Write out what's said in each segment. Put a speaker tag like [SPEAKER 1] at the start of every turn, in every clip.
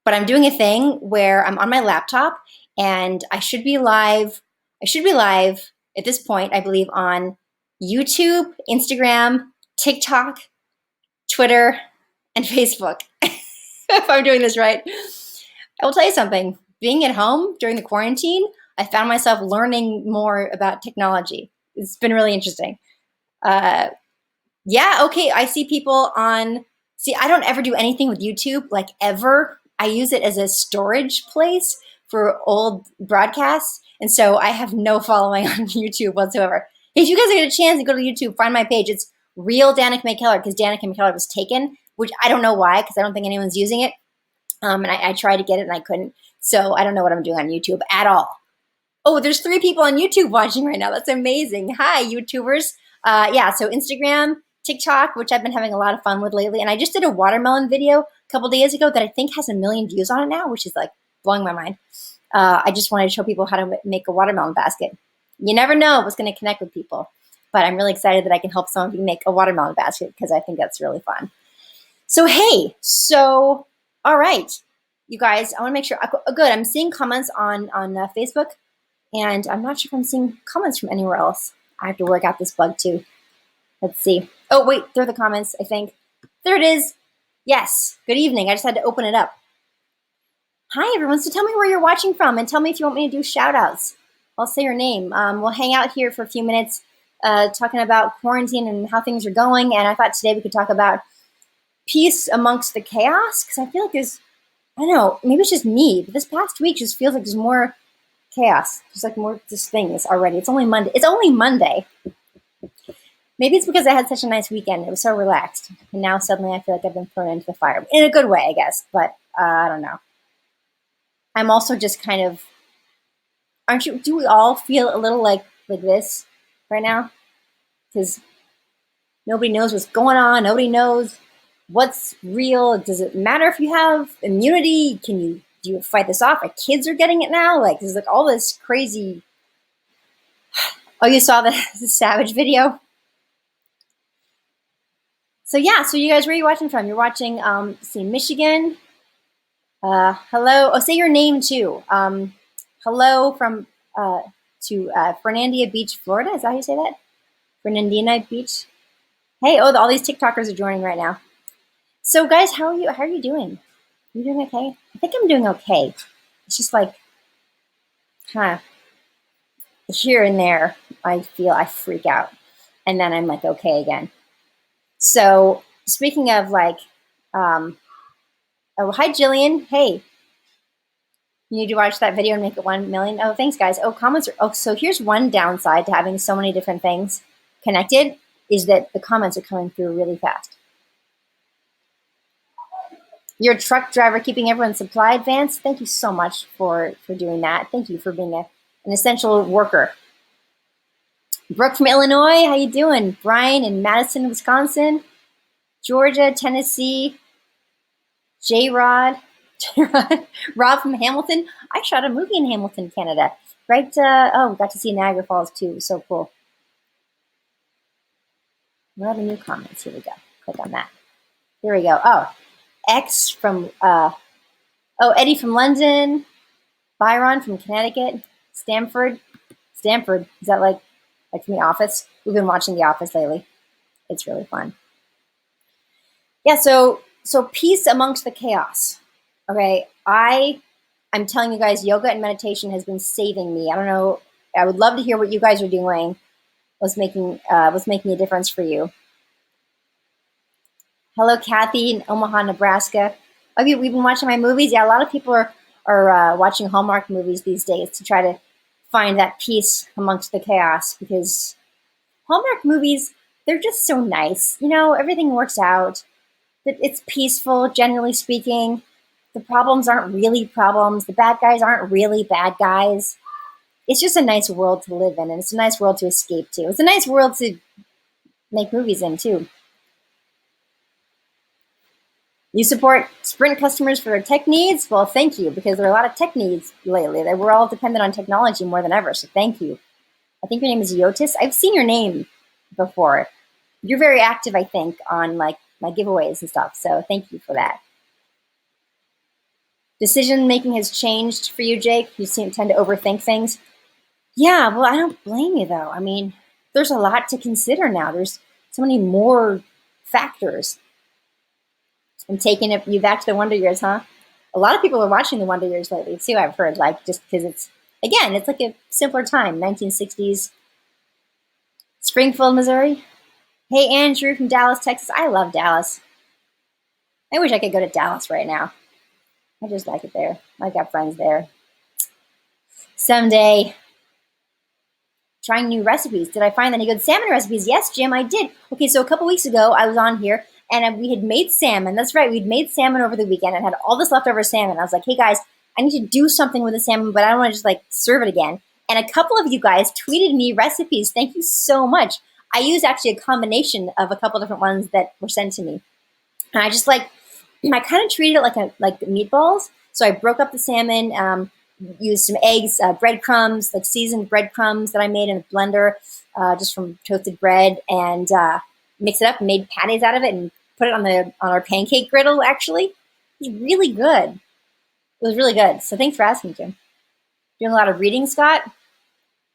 [SPEAKER 1] but I'm doing a thing where I'm on my laptop and I should be live. I should be live at this point, I believe, on YouTube, Instagram, TikTok, Twitter, and Facebook. If I'm doing this right. I will tell you something. Being at home during the quarantine, I found myself learning more about technology. It's been really interesting. Uh, yeah, okay. I see people on. See, I don't ever do anything with YouTube, like ever. I use it as a storage place for old broadcasts. And so I have no following on YouTube whatsoever. If you guys get a chance to go to YouTube, find my page. It's real Danica McKellar because Danica McKellar was taken, which I don't know why because I don't think anyone's using it. And I tried to get it and I couldn't. So I don't know what I'm doing on YouTube at all. Oh, there's 3 people on YouTube watching right now. That's amazing. Hi, YouTubers. Yeah, so Instagram, TikTok, which I've been having a lot of fun with lately. And I just did a watermelon video a couple days ago that I think has 1 million views on it now, which is like blowing my mind. I just wanted to show people how to make a watermelon basket. You never know what's going to connect with people. But I'm really excited that I can help some of you make a watermelon basket because I think that's really fun. So, hey, all right, you guys, I want to make sure. Good, I'm seeing comments on Facebook. And I'm not sure if I'm seeing comments from anywhere else. I have to work out this bug too. Let's see. Oh, wait, there are the comments, I think. There it is. Yes, good evening. I just had to open it up. Hi, everyone. So tell me where you're watching from and tell me if you want me to do shout outs. I'll say your name. We'll hang out here for a few minutes talking about quarantine and how things are going. And I thought today we could talk about peace amongst the chaos because I feel like I don't know, maybe it's just me, but this past week just feels like there's more chaos. There's like more just things already. It's only Monday. Maybe it's because I had such a nice weekend. It was so relaxed. And now suddenly I feel like I've been thrown into the fire. In a good way, I guess. But I don't know. I'm also just kind of, do we all feel a little like this right now? Because nobody knows what's going on. Nobody knows what's real. Does it matter if you have immunity? Do you fight this off? Like kids are getting it now. Like there's like all this crazy. Oh, you saw the Savage video? So yeah, so you guys, where are you watching from? You're watching, Michigan. Hello. Oh, say your name too. Hello from to Fernandina Beach, Florida. Is that how you say that? Fernandina Beach. Hey, all these TikTokers are joining right now. So guys, how are you? How are you doing? You doing okay? I think I'm doing okay. It's just like, here and there, I feel I freak out, and then I'm like okay again. So speaking of like, oh hi Jillian, hey, you need to watch that video and make it 1 million. Oh, thanks guys. Oh, comments are. Oh, so here's one downside to having so many different things connected is that the comments are coming through really fast. You're a truck driver keeping everyone supplied, Vance. Thank you so much for doing that. Thank you for being an essential worker. Brooke from Illinois, how you doing? Brian in Madison, Wisconsin. Georgia, Tennessee. J-Rod. Rob from Hamilton. I shot a movie in Hamilton, Canada. Right? We got to see Niagara Falls too. It was so cool. What are the new comments? Here we go. Click on that. Here we go. Oh, X from, Eddie from London. Byron from Connecticut. Stanford. Is that like from The Office? We've been watching The Office lately. It's really fun. Yeah, so peace amongst the chaos. Okay, I'm telling you guys, yoga and meditation has been saving me. I don't know. I would love to hear what you guys are doing. Was making a difference for you. Hello, Kathy in Omaha, Nebraska. Okay, we've been watching my movies. Yeah, a lot of people are watching Hallmark movies these days to try to find that peace amongst the chaos because Hallmark movies, they're just so nice. You know, everything works out. It's peaceful, generally speaking. The problems aren't really problems. The bad guys aren't really bad guys. It's just a nice world to live in, and it's a nice world to escape to. It's a nice world to make movies in, too. You support Sprint customers for their tech needs? Well, thank you, because there are a lot of tech needs lately. We're all dependent on technology more than ever, so thank you. I think your name is Yotis. I've seen your name before. You're very active, I think, on like my giveaways and stuff, so thank you for that. Decision making has changed for you, Jake. You tend to overthink things. Yeah, well, I don't blame you though. I mean, there's a lot to consider now. There's so many more factors. And taking you back to the Wonder Years, huh? A lot of people are watching the Wonder Years lately too. I've heard, like, just because it's like a simpler time, 1960s, Springfield, Missouri. Hey, Andrew from Dallas, Texas. I love Dallas. I wish I could go to Dallas right now. I just like it there. I got friends there. Someday, trying new recipes. Did I find any good salmon recipes? Yes, Jim, I did. Okay, so a couple weeks ago, I was on here and we had made salmon. That's right, we'd made salmon over the weekend and had all this leftover salmon. I was like, hey guys, I need to do something with the salmon, but I don't want to just like serve it again. And a couple of you guys tweeted me recipes. Thank you so much. I used actually a combination of a couple different ones that were sent to me. And I kind of treated it like meatballs. So I broke up the salmon, used some eggs, breadcrumbs, like seasoned breadcrumbs that I made in a blender, just from toasted bread, and mixed it up and made patties out of it and put it on our pancake griddle. Actually, it was really good. It was really good. So thanks for asking, Jim. Doing a lot of reading, Scott.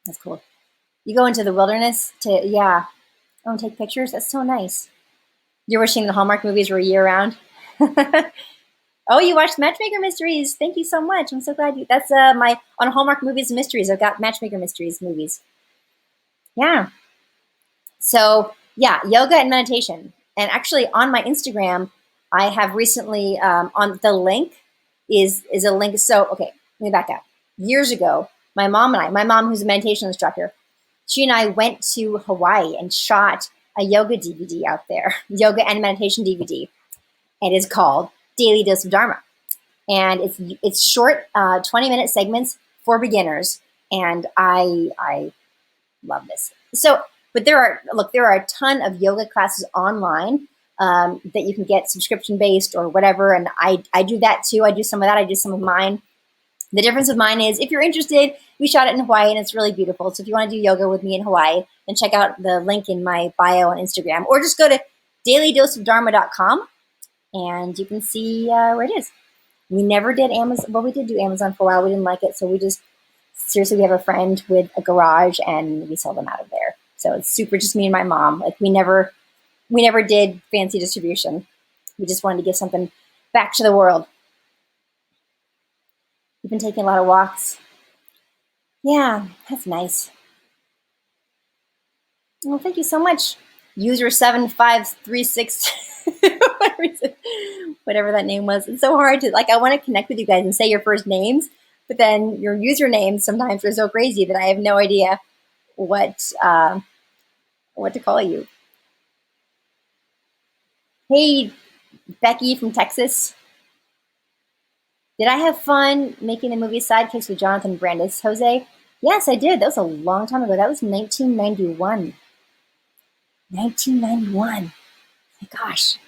[SPEAKER 1] That's cool. You go into the wilderness to take pictures. That's so nice. You're wishing the Hallmark movies were year round. Oh, you watched Matchmaker Mysteries. Thank you so much. I'm so glad you. That's my on Hallmark Movies and Mysteries. I've got Matchmaker Mysteries movies. Yeah. So yeah, yoga and meditation. And actually, on my Instagram, I have recently on the link is a link. So okay, let me back up. Years ago, my mom who's a meditation instructor, she and I went to Hawaii and shot a yoga DVD out there, yoga and meditation DVD. It is called Daily Dose of Dharma, and it's short, 20-minute segments for beginners, and I love this. So, but there are a ton of yoga classes online that you can get subscription based or whatever, and I do that too. I do some of that. I do some of mine. The difference with mine is, if you're interested, we shot it in Hawaii and it's really beautiful. So if you want to do yoga with me in Hawaii, then check out the link in my bio on Instagram, or just go to dailydoseofdharma.com and you can see where it is. We never did Amazon. Well, we did do Amazon for a while. We didn't like it. So we have a friend with a garage and we sell them out of there. So it's super just me and my mom. Like we never did fancy distribution. We just wanted to give something back to the world. We've been taking a lot of walks. Yeah, that's nice. Well, thank you so much. User 7536, whatever that name was. It's so hard to, I want to connect with you guys and say your first names, but then your usernames sometimes are so crazy that I have no idea what to call you. Hey, Becky from Texas. Did I have fun making the movie Sidekicks with Jonathan Brandis, Jose? Yes, I did. That was a long time ago. That was 1991. 1991. My gosh.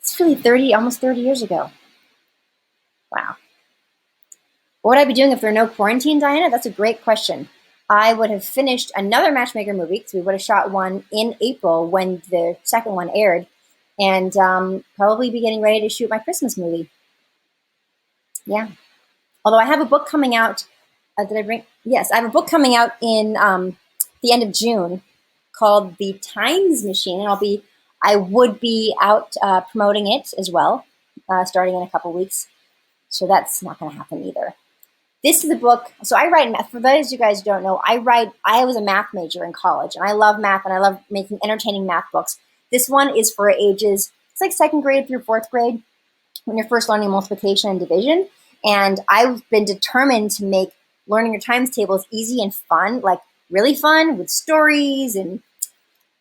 [SPEAKER 1] It's really almost 30 years ago. Wow. What would I be doing if there were no quarantine, Diana? That's a great question. I would have finished another Matchmaker movie, because we would have shot one in April when the second one aired, and probably be getting ready to shoot my Christmas movie. Yeah. Although I have a book coming out. Did I bring? Yes, I have a book coming out in the end of June called The Times Machine, and I would be out promoting it as well, starting in a couple weeks. So that's not going to happen either. This is a book. So I write math. For those of you guys who don't know, I was a math major in college, and I love math, and I love making entertaining math books. This one is for ages, it's like second grade through fourth grade, when you're first learning multiplication and division. And I've been determined to make learning your times tables easy and fun, like really fun, with stories and,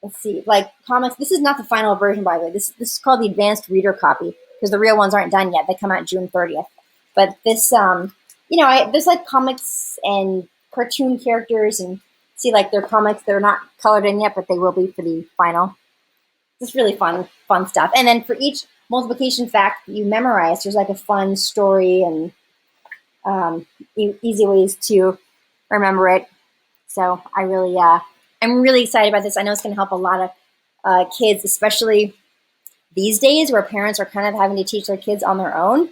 [SPEAKER 1] let's see, like comics. This is not the final version, by the way. This is called the advanced reader copy, because the real ones aren't done yet. They come out June 30th. But this, there's like comics and cartoon characters, and see, like they're comics. They're not colored in yet, but they will be for the final. It's really fun stuff. And then for each multiplication fact that you memorize, there's like a fun story and easy ways to remember it. So I'm really excited about this. I know it's going to help a lot of kids, especially these days where parents are kind of having to teach their kids on their own.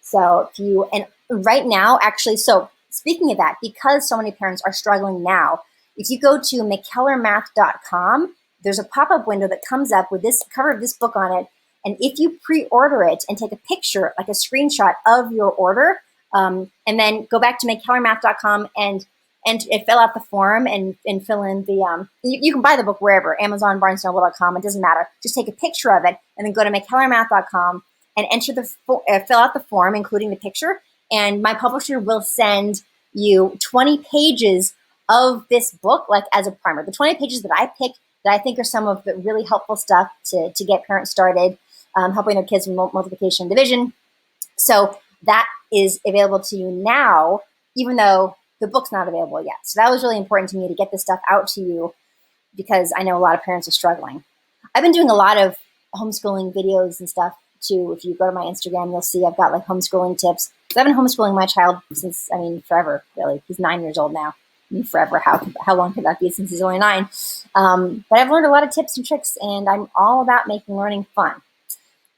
[SPEAKER 1] So and right now, actually, so speaking of that, because so many parents are struggling now, if you go to mckellarmath.com, there's a pop-up window that comes up with this cover of this book on it. And if you pre-order it and take a picture, like a screenshot of your order, and then go back to mckellarmath.com and fill out the form and fill in the, you can buy the book wherever, Amazon, BarnesandNoble.com, it doesn't matter. Just take a picture of it and then go to mckellarmath.com and fill out the form, including the picture. And my publisher will send you 20 pages of this book, like as a primer. The 20 pages that I picked that I think are some of the really helpful stuff to get parents started, helping their kids with multiplication and division. So that is available to you now, even though the book's not available yet. So that was really important to me to get this stuff out to you because I know a lot of parents are struggling. I've been doing a lot of homeschooling videos and stuff too. If you go to my Instagram, you'll see I've got like homeschooling tips. So I've been homeschooling my child since, forever, really. He's 9 years old now. Forever. How long could that be since he's only 9? But I've learned a lot of tips and tricks, and I'm all about making learning fun.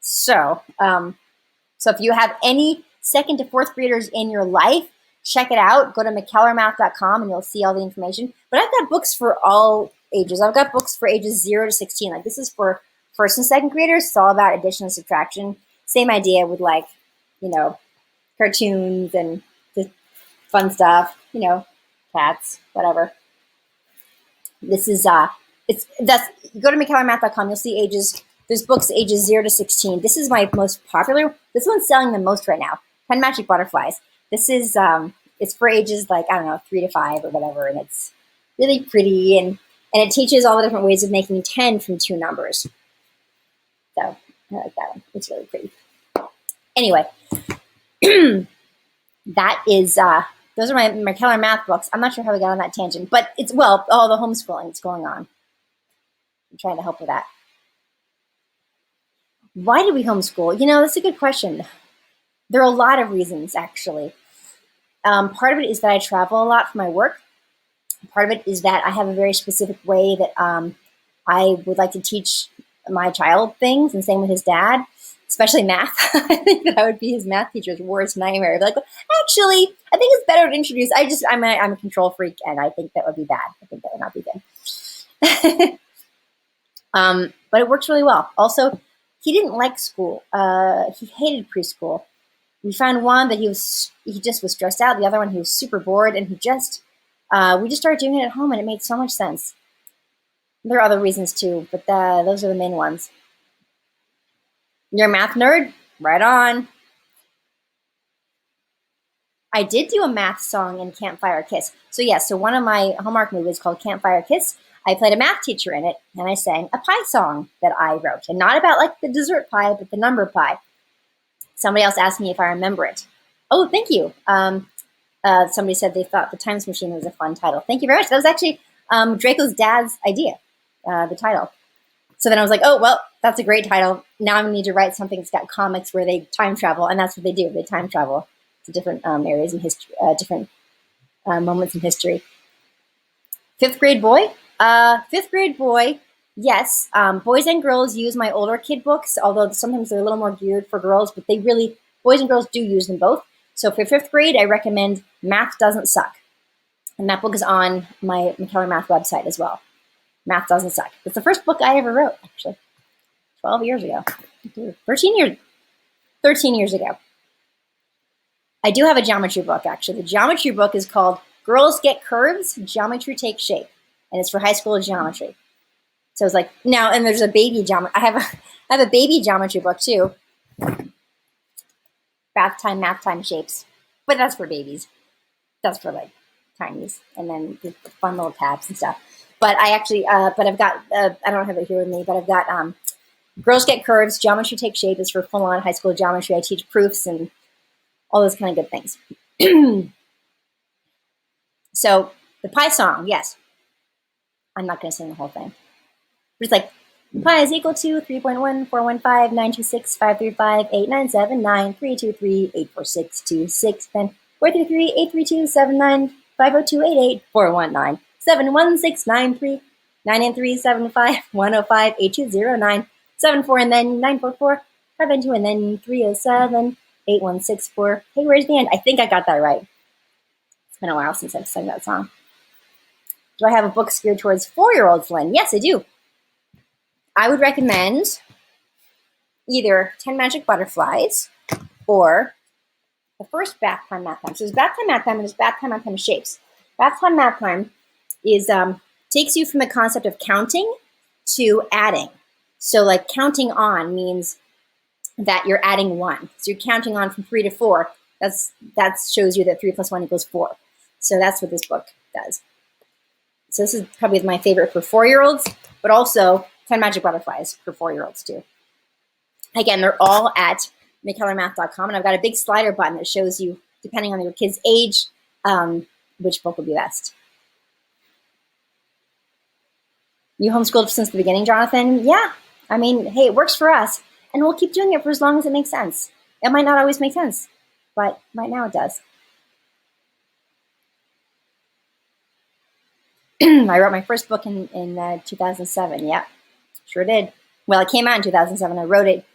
[SPEAKER 1] So if you have any second to fourth graders in your life, check it out. Go to mckellarmath.com and you'll see all the information. But I've got books for all ages. I've got books for ages 0 to 16. Like this is for first and second graders. It's all about addition and subtraction. Same idea with cartoons and just fun stuff, cats, whatever. This is, you go to mckellarmath.com, you'll see there's books ages 0 to 16. This is my most popular. This one's selling the most right now. 10 Magic Butterflies. This is, it's for ages 3 to 5 or whatever. And it's really pretty. And it teaches all the different ways of making 10 from 2 numbers. So I like that one. It's really pretty. Anyway, that is, those are my Keller math books. I'm not sure how we got on that tangent, but it's, all the homeschooling that's going on. I'm trying to help with that. Why did we homeschool? That's a good question. There are a lot of reasons, actually. Part of it is that I travel a lot for my work. Part of it is that I have a very specific way that I would like to teach my child things, and same with his dad, especially math. I think that I would be his math teacher's worst nightmare. I'd be like, well, actually, I think it's better to introduce. I'm a control freak, and I think that would be bad. I think that would not be good. But it works really well. Also, he didn't like school. He hated preschool. We found one that he just was stressed out. The other one, he was super bored, and we just started doing it at home, and it made so much sense. There are other reasons too, but those are the main ones. You're a math nerd? Right on. I did do a math song in Campfire Kiss. So one of my Hallmark movies called Campfire Kiss, I played a math teacher in it, and I sang a pie song that I wrote. And not about like the dessert pie, but the number pie. Somebody else asked me if I remember it. Oh, thank you. Somebody said they thought The Times Machine was a fun title. Thank you very much. That was actually Draco's dad's idea, the title. So then I was like, oh, well, that's a great title. Now I need to write something that's got comics where they time travel, and that's what they do. They time travel to different areas in history, different moments in history. Fifth grade boy? Yes. Boys and girls use my older kid books, although sometimes they're a little more geared for girls, but boys and girls do use them both. So for fifth grade, I recommend Math Doesn't Suck. And that book is on my McKellar Math website as well. Math Doesn't Suck. It's the first book I ever wrote, actually. 12 years ago. 13 years ago. I do have a geometry book, actually. The geometry book is called Girls Get Curves, Geometry Takes Shape. And it's for high school geometry. So it's like, now, and there's a baby geometry. I have a baby geometry book, too. Bath time, math time shapes. But that's for babies. That's for, like, tinies. And then the fun little tabs and stuff. But I actually, I've got, I don't have it here with me, but I've got Girls Get Curves, Geometry Take Shape is for full-on high school geometry. I teach proofs and all those kind of good things. So the pie song, yes. I'm not going to sing the whole thing. It's like, pi is equal to 3.141592653589793238462 then 433-832-7950288419 71693 9937510582097 4 and then 944 592 and then 307 8164. Hey, where's the end? I think I got that right. It's been a while since I've sung that song. Do I have a book geared towards 4-year-olds, Lynn? Yes, I do. I would recommend either 10 Magic Butterflies or the first Bath Time Math Time. So there's Bath Time Math Time and there's Bath Time Math Time Shapes. Bath Time Math Time is takes you from the concept of counting to adding. So like counting on means that you're adding 1. So you're counting on from 3 to 4. That shows you that 3 plus 1 equals 4. So that's what this book does. So this is probably my favorite for 4-year-olds, but also 10 Magic Butterflies for 4-year-olds too. Again, they're all at mckellarmath.com, and I've got a big slider button that shows you, depending on your kid's age, which book would be best. You homeschooled since the beginning, Jonathan? Yeah. I mean, hey, it works for us, and we'll keep doing it for as long as it makes sense. It might not always make sense, but right now it does. I wrote my first book in 2007. Yeah, sure did. Well, it came out in 2007. I wrote it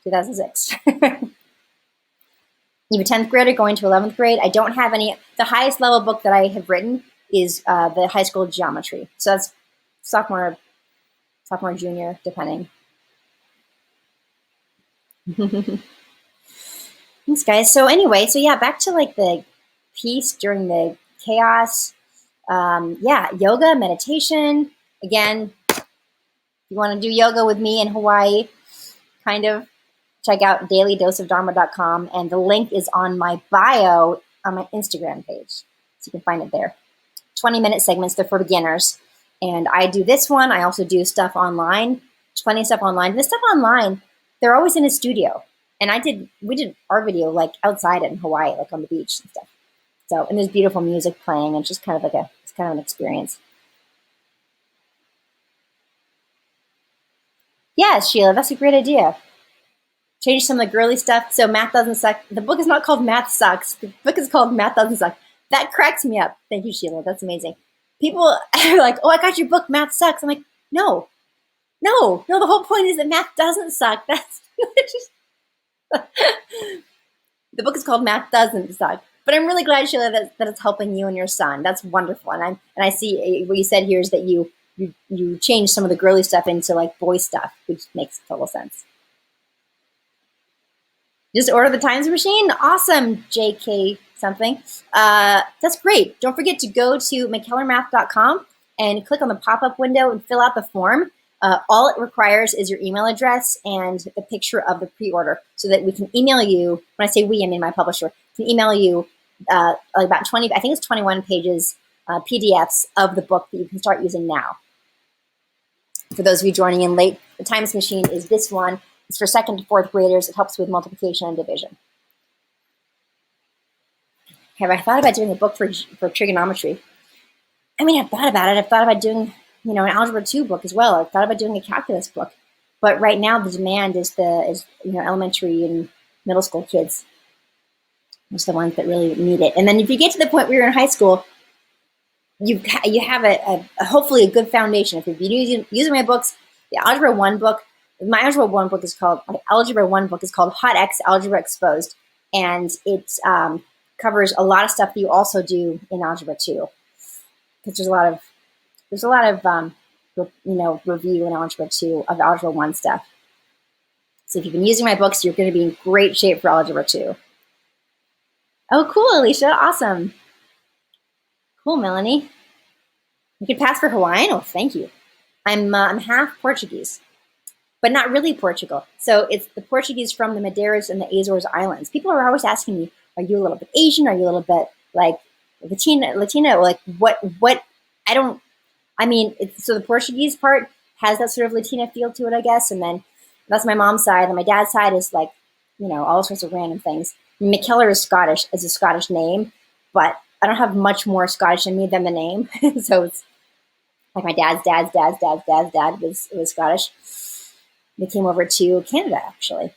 [SPEAKER 1] 2006. You have a 10th grader going to 11th grade. I don't have any. The highest level book that I have written is the high school geometry. So that's sophomore, junior, depending. Thanks, guys. So anyway, yeah, back to like the peace during the chaos. Yeah, yoga, meditation. Again, if you want to do yoga with me in Hawaii, kind of, check out dailydoseofdharma.com, and the link is on my bio on my Instagram page. So you can find it there. 20-minute segments, they're for beginners. And I do this one. I also do stuff online, plenty of stuff online. This stuff online, they're always in a studio. And we did our video like outside in Hawaii, like on the beach and stuff. So, and there's beautiful music playing, and it's just kind of like it's kind of an experience. Yeah, Sheila, that's a great idea. Change some of the girly stuff. So Math Doesn't Suck. The book is not called Math Sucks. The book is called Math Doesn't Suck. That cracks me up. Thank you, Sheila. That's amazing. People are like, oh, I got your book, Math Sucks. I'm like, no. The whole point is that math doesn't suck. That's just the book is called Math Doesn't Suck. But I'm really glad, Sheila, that it's helping you and your son. That's wonderful. And I see what you said here is that you change some of the girly stuff into like boy stuff, which makes total sense. Just order the Times Machine? Awesome, JK something. That's great. Don't forget to go to mckellarmath.com and click on the pop-up window and fill out the form. All it requires is your email address and the picture of the pre-order so that we can email you. When I say we, I mean my publisher. Can email you about 20, I think it's 21 pages, PDFs of the book that you can start using now. For those of you joining in late, the Times Machine is this one. It's for 2nd to 4th graders. It helps with multiplication and division. Have I thought about doing a book for trigonometry? I mean, I've thought about it. I've thought about doing, an Algebra 2 book as well. I've thought about doing a calculus book. But right now, the demand is elementary and middle school kids. Those are the ones that really need it. And then if you get to the point where you're in high school, you have a hopefully a good foundation. If you've been using my books, the Algebra 1 book, my Algebra 1 book is called Hot X Algebra Exposed, and it covers a lot of stuff that you also do in Algebra 2, because there's a lot of review in Algebra 2 of Algebra 1 stuff. So if you've been using my books, you're going to be in great shape for Algebra 2. Oh, cool, Alicia, awesome. Cool, Melanie. You could pass for Hawaiian? Oh, thank you. I'm half Portuguese, but not really Portugal. So it's the Portuguese from the Madeiras and the Azores Islands. People are always asking me, are you a little bit Asian? Are you a little bit like Latina? Like what? So the Portuguese part has that sort of Latina feel to it, I guess. And then that's my mom's side. And my dad's side is like, all sorts of random things. McKellar is Scottish, as a Scottish name, but I don't have much more Scottish in me than the name. So it's like my dad's dad was Scottish. They came over to Canada, actually.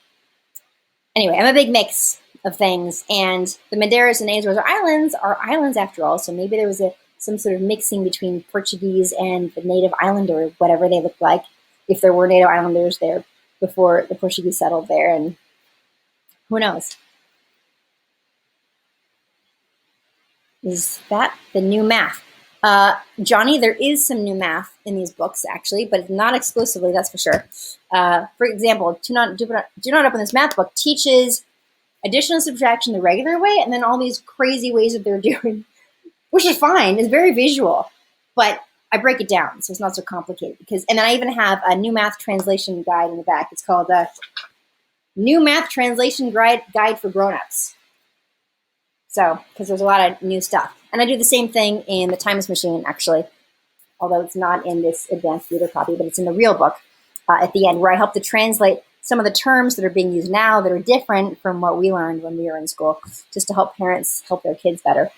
[SPEAKER 1] Anyway, I'm a big mix of things, and the Madeiras and Azores are islands after all, so maybe there was some sort of mixing between Portuguese and the native islander, whatever they looked like, if there were native islanders there before the Portuguese settled there, and who knows. Is that the new math? Johnny, there is some new math in these books, actually, but not exclusively, that's for sure. For example, Do Not Open This Math book teaches addition and subtraction the regular way, and then all these crazy ways that they're doing, which is fine. It's very visual, but I break it down so it's not so complicated. And then I even have a new math translation guide in the back. It's called New Math Translation Guide for Grown-Ups. So, because there's a lot of new stuff. And I do the same thing in the Times Machine, actually, although it's not in this advanced reader copy, but it's in the real book at the end, where I help to translate some of the terms that are being used now that are different from what we learned when we were in school, just to help parents help their kids better.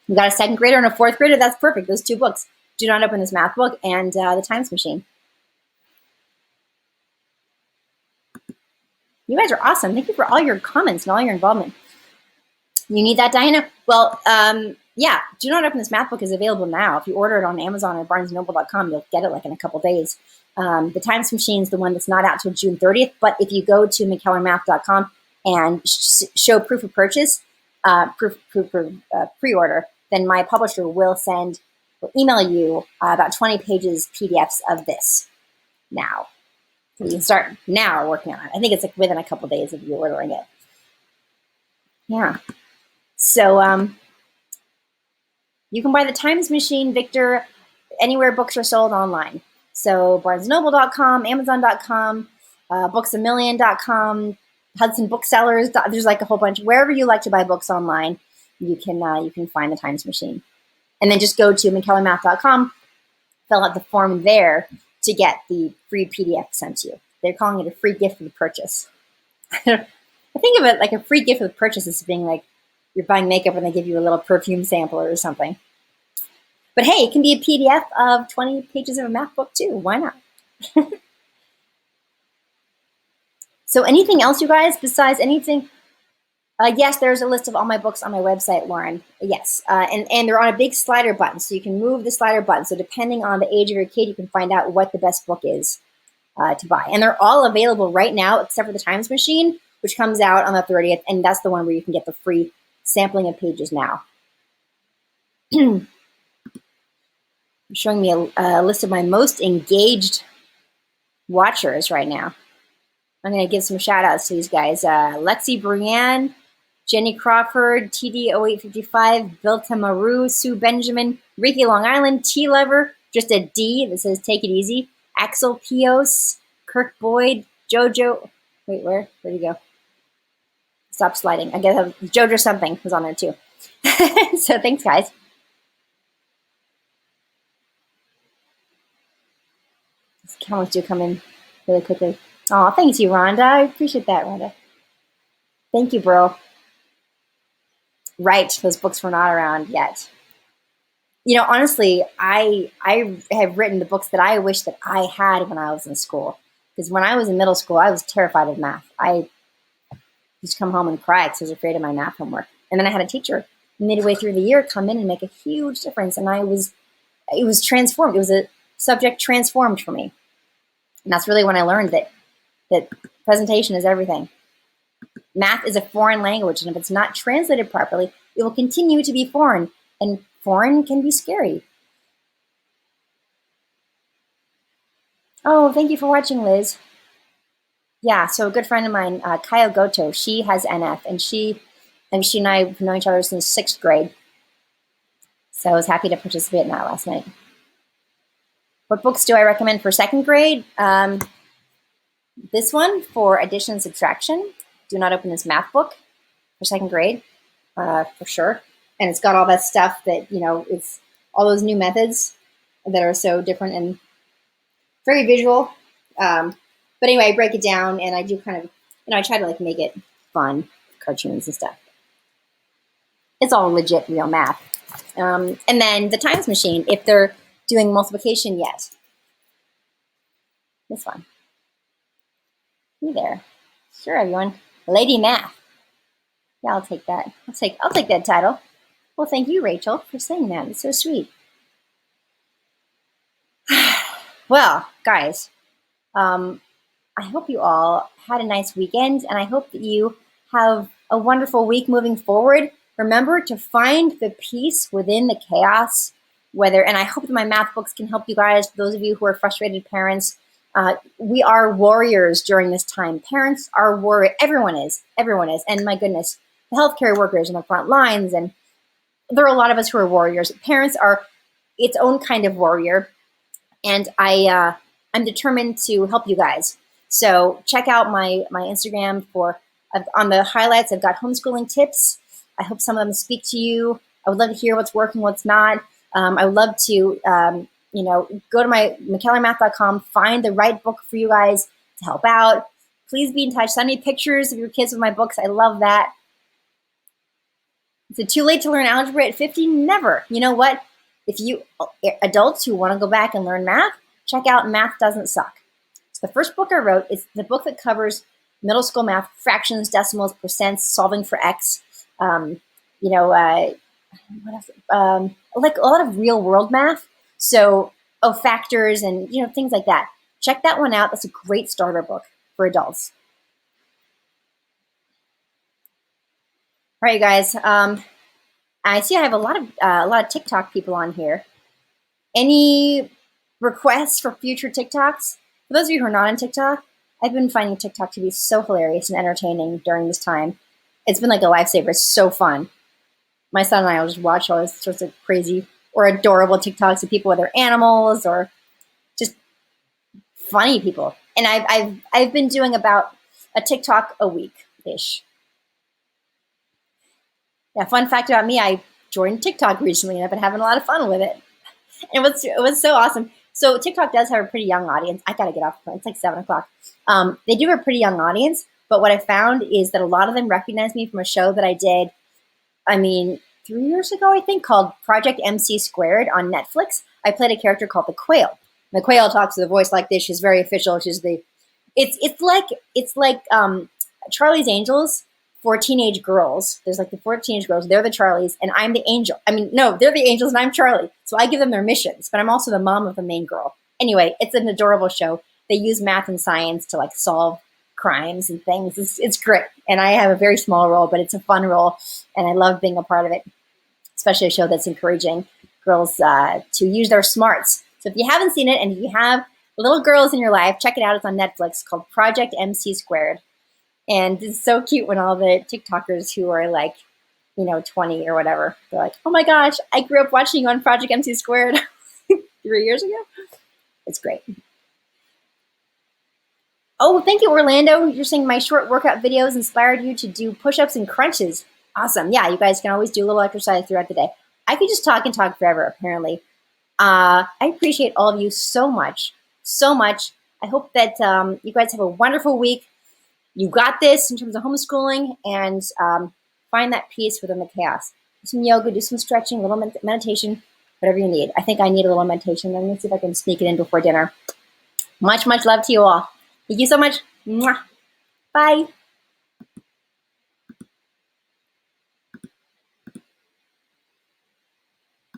[SPEAKER 1] We got a second grader and a fourth grader. That's perfect. Those two books. Do Not Open This Math book and the Times Machine. You guys are awesome. Thank you for all your comments and all your involvement. You need that, Diana? Well, yeah, Do Not Open This Math book is available now. If you order it on Amazon or BarnesandNoble.com, you'll get it like in a couple days. The Times Machine is the one that's not out till June 30th, but if you go to McKellarMath.com and show proof of purchase, pre-order, then my publisher will email you about 20 pages PDFs of this now. So you can start now working on it. I think it's like within a couple days of you ordering it. Yeah. So you can buy the Times Machine, Victor, anywhere books are sold online. So BarnesandNoble.com, Amazon.com, BooksAMillion.com, Hudson Booksellers. There's like a whole bunch. Wherever you like to buy books online, you can find the Times Machine. And then just go to McKellarMath.com, fill out the form there to get the free PDF sent to you. They're calling it a free gift for the purchase. I think of it like a free gift for the purchase as being like you're buying makeup and they give you a little perfume sampler or something. But hey, it can be a PDF of 20 pages of a math book too. Why not? So anything else, you guys, besides anything? Yes, there's a list of all my books on my website, Lauren. Yes, and they're on a big slider button, so you can move the slider button. So depending on the age of your kid, you can find out what the best book is to buy. And they're all available right now, except for the Times Machine, which comes out on the 30th, and that's the one where you can get the free sampling of pages now. Showing me a list of my most engaged watchers right now. I'm going to give some shout outs to these guys. Lexi Brienne, Jenny Crawford, TD0855, Vilta Maru, Sue Benjamin, Ricky Long Island, T-Lever, just a D that says take it easy, Axel Pios, Kirk Boyd, Jojo. Wait, where'd he go? Stop sliding. I guess Jojo something was on there too. So thanks, guys. These comments do come in really quickly. Oh, thanks you, Rhonda. I appreciate that, Rhonda. Thank you, bro. Right, those books were not around yet. You know, honestly, I have written the books that I wish that I had when I was in school. Because when I was in middle school, I was terrified of math. I used to come home and cry because I was afraid of my math homework. And then I had a teacher midway through the year come in and make a huge difference. And it was transformed. It was a subject transformed for me. And that's really when I learned that presentation is everything. Math is a foreign language, and if it's not translated properly, it will continue to be foreign, and foreign can be scary. Oh, thank you for watching, Liz. Yeah, so a good friend of mine, Kaya Goto, she has NF, and she and I have known each other since 6th grade. So I was happy to participate in that last night. What books do I recommend for 2nd grade? This one for addition and subtraction. Do Not Open This Math book for 2nd grade, for sure. And it's got all that stuff that, you know, it's all those new methods that are so different and very visual. But anyway, I break it down and I do kind of, you know, I try to like make it fun, cartoons and stuff. It's all legit real math. And then the Times Machine, if they're doing multiplication yet. This one. Hey there. Sure, everyone. Lady Math. Yeah, I'll take that. I'll take that title. Well, thank you, Rachel, for saying that. It's so sweet. Well, guys, I hope you all had a nice weekend, and I hope that you have a wonderful week moving forward. remember to find the peace within the chaos. And I hope that my math books can help you guys, those of you who are frustrated parents. We are warriors during this time. Parents are warriors. Everyone is. And my goodness, the healthcare workers on the front lines, and there are a lot of us who are warriors. Parents are its own kind of warrior, and I'm determined to help you guys. So check out my Instagram on the highlights. I've got homeschooling tips. I hope some of them speak to you. I would love to hear what's working, what's not. I would love to go to my mckellarmath.com, find the right book for you guys to help out. Please be in touch. Send me pictures of your kids with my books. I love that. Is it too late to learn algebra at 50? Never. You know what? If you adults who want to go back and learn math, check out Math Doesn't Suck. It's the first book I wrote. It's the book that covers middle school math, fractions, decimals, percents, solving for X. What else? Like a lot of real world math. So, factors and things like that. Check that one out. That's a great starter book for adults. All right, you guys. I see I have a lot of TikTok people on here. Any requests for future TikToks? For those of you who are not on TikTok, I've been finding TikTok to be so hilarious and entertaining during this time. It's been like a lifesaver. It's so fun. My son and I will just watch all those sorts of crazy or adorable TikToks of people with their animals or just funny people. And I've been doing about a TikTok a week-ish. Yeah, fun fact about me, I joined TikTok recently and I've been having a lot of fun with it. And it was so awesome. So TikTok does have a pretty young audience. I gotta get off the phone. It's like 7 o'clock. They do have a pretty young audience, but what I found is that a lot of them recognize me from a show that I did, 3 years ago, I think, called Project MC Squared on Netflix. I played a character called the Quail. And the Quail talks with a voice like this. She's very official. It's like Charlie's Angels for teenage girls. There's like the 4 teenage girls. They're the Charlies, and I'm the angel. No, they're the angels, and I'm Charlie. So I give them their missions, but I'm also the mom of the main girl. Anyway, it's an adorable show. They use math and science to like solve crimes and things. It's great, and I have a very small role, but it's a fun role, and I love being a part of it. Especially a show that's encouraging girls to use their smarts. So if you haven't seen it, and if you have little girls in your life, check it out. It's on Netflix. It's called Project MC Squared. And it's so cute when all the TikTokers who are like, 20 or whatever, they're like, oh my gosh, I grew up watching you on Project MC Squared 3 years ago. It's great. Oh, thank you, Orlando. You're saying my short workout videos inspired you to do push-ups and crunches. Awesome. Yeah, you guys can always do a little exercise throughout the day. I could just talk and talk forever, apparently. I appreciate all of you so much, so much. I hope that you guys have a wonderful week. You got this in terms of homeschooling, and find that peace within the chaos. Do some yoga, do some stretching, a little meditation, whatever you need. I think I need a little meditation. Let me see if I can sneak it in before dinner. Much, much love to you all. Thank you so much. Mwah. Bye.